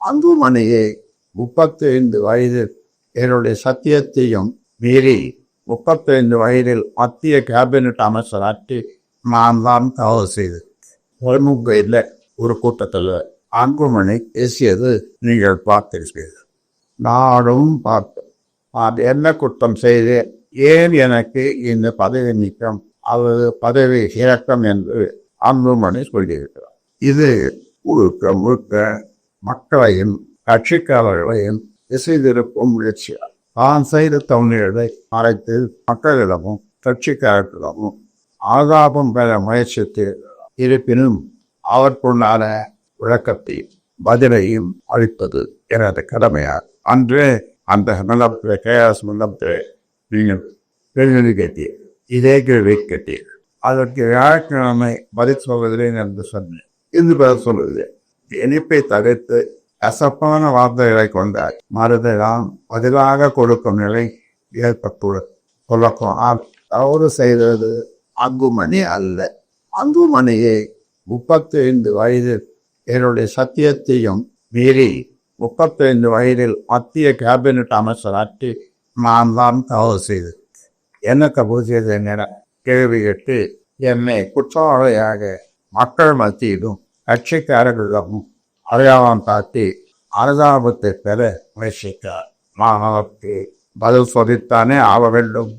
அன்புமணியை 35 வயதில் என்னுடைய சத்தியத்தையும் மீறி 35 வயதில் மத்திய கேபினட் அமைச்சராற்றி நான் தான் தவறு செய்தேன். இல்லை ஒரு கூட்டத்தில் அன்புமணி பேசியது நீங்கள் பார்த்திருக்கிறீர்கள். நானும் பார்த்தேன். நான் என்ன குற்றம் செய்தேன், ஏன் எனக்கு இந்த பதவி நீக்கம் அல்லது பதவி இறக்கம் என்று அன்புமணி சொல்லியிருக்கிறார். இது முழுக்க முழுக்க மக்களையும் கட்சிக்காரர்களையும் திசை திருப்பும் முயற்சியார். தான் செய்த தவறுகளை மறைத்து மக்களிடமும் கட்சிக்காரர்களிடமும் ஆதாபம் பெற முயற்சித்து இருப்பினும் அவற்றுள்ளான விளக்கத்தையும் பதிலையும் அளிப்பது எனது கடமையார். அன்று அந்த மண்டபத்தில் கேஎஸ் மண்டபத்தில் நீங்கள் கேள்வி கேட்டீர்கள், இதே கேள்வி கேட்டீர்கள். அதற்கு வியாழக்கிழமை பதில் சொல்வதில்லை என்று சொன்னேன். இன்று பதில் சொல்வதில்லை. இனிப்பை தவிர்த்து கசப்பான வார்த்தைகளை கொண்ட மருந்தைதான் பதிலாக கொடுக்கும் நிலை ஏற்பட்டுள்ளது. சொல்லப்போனால் தவறு செய்தது அன்புமணி அல்ல. அன்புமணியை 35 வயதில் என்னுடைய சத்தியத்தையும் மீறி 35 வயதில் மத்திய கேபினட் அமைச்சராற்றி நான் தான் தவறு செய்தேன். என்ன தவறு செய்தேன் என கேள்வி கேட்டு என்னை குற்றவாளியாக மக்கள் மத்தியிலும் கட்சிக்காரர்களிடமும் அடையாளம் காட்டி அனுதாபத்தை பெற முயற்சித்தார். நான் அவருக்கு பதில் சொல்லித்தானே ஆக வேண்டும்.